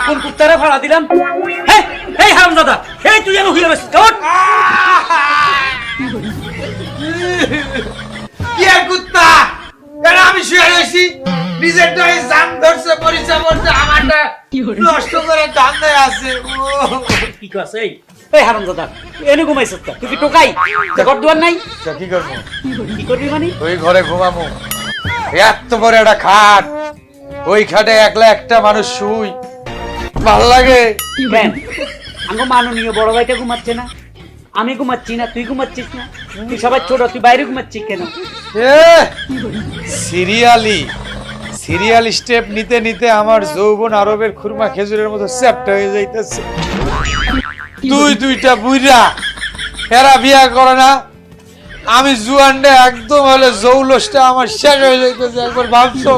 কোন কুত্তারে ভাড়া দিলাম? এই হারামজাদা, এই তুই যেন হইয়া বেশ ওঠ। কি আর কুত্তা? কেন আমি শুয়ে রয়েছি? নিজের দয়ে জান ধরছে, পরিচয় করছে, আমারটা নষ্ট করে ধান্দায় আছে। কি আছে? এই হারামজাদা, এনে ঘুমাইছিস তা? তুই কি টোকাই? ঘর দুয়ার নাই? কি করবো? কি করবি মানে? ওই ঘরে ঘুমাবো, এত বড় একটা খাট, ওই খাটে একলা একটা মানুষ শুই, ভাল লাগে। কেন আমার মাননীয় বড় ভাইটা ঘুমাচ্ছে না, আমি ঘুমাচ্ছি না, তুই ঘুমাচ্ছিস না, তুই সবাই ছোট, তুই বাইরে ঘুমাচ্ছিস কেন? সিরিয়াল স্টেপ নিতে নিতে আমার যৌবন আরবের খুরমা খেজুরের মতো চ্যাপ্টা হয়ে যাইতেছে। দুইটা বুইরা এরা বিয়া করে না, আমি জুয়ানটা একদম হলে জৌলসটা আমার শেষ হয়ে যাইতেছে। একবার ভাবছো?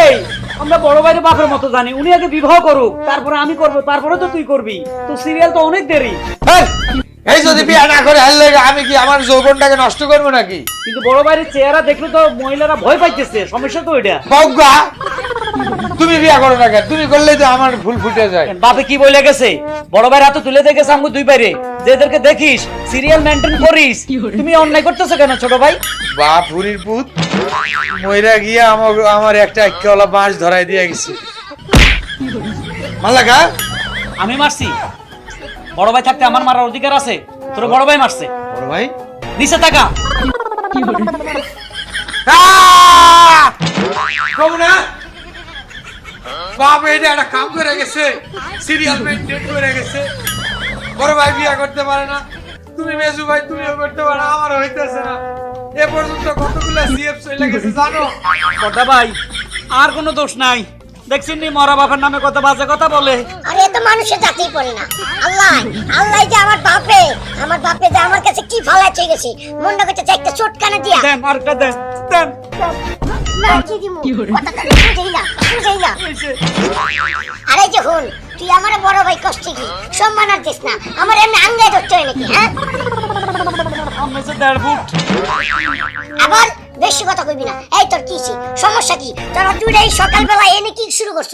এই আমরা বড় ভাইয়ের বাপের মতো জানি, উনি আগে বিবাহ করুক, তারপরে আমি করব, তারপরে তো তুই করবি। তো সিরিয়াল তো অনেক দেরি। এই যদি বিয়া না করে হারলে আমি কি আমার যৌবনটাকে নষ্ট করবো নাকি? কিন্তু বড় ভাইয়ের চেহারা দেখলে তো মহিলারা ভয় পাইতেছে, সমস্যা তো ওইটা। বউগা, তুমি বিয়া করো না কেন? তুমি করলেই তো আমার ভুল ফুটে যায়। বাপে কি বলে গেছে? বড় ভাইয়ের হাতে তুলে দিয়ে গেছে আমাকে দুই বাইরে, যেদেরকে দেখিস সিরিয়াল মেনটেন করিস, তুমি অন্যায় করতেছো কেন ছোট ভাই? বাপ হুরির পুত মইরা গিয়া আমার একটা আইক্কাওয়ালা বাঁশ ধরাই দিয়ে গেছে। মাল্লাকা, আমি মারছি? বড় ভাই থাকতে আমার মারার অধিকার আছে? তোর বড় ভাই মারছে। বড় ভাই নিচে টাকা কম না বাপ, এটা একটা কাম করে গেছে, সিরিয়াল মেনটেন করে গেছে। বড় ভাই বিয়া করতে পারে না, তুমি মেজু ভাই তুমিও করতে পারো, আমার হইতেছে না। এ পর্যন্ত কতগুলা সিএফ চলে গেছে জানো? বড় ভাই আর কোনো দোষ নাই, দেখছেন নি মরা বাপের নামে কত বাজে কথা বলে। আরে এত মানুষের জাতেই পড়ে না। আল্লাহ আল্লাহ যে আমার বাপে যে আমার কাছে কি ফালাই চেয়ে গেছে, মনটা করতে চাইতে চটকানা দিয়া দেন আর কা দেন দেন। না কি দিমু কথাটা বুঝাই না। আরে যে হুন, তুই আমার বড় ভাই কষ্টে কি সম্মান আর দিস না, আমার এমনি আঙ্গায় ধরতে হয় নাকি? হ্যাঁ আমি যে 1.5 ফুট। আবার বেশি কথা কইবি না। এই তোর কি সমস্যা কি? তোরা তুই এই সকালবেলা এনে কি শুরু করছিস?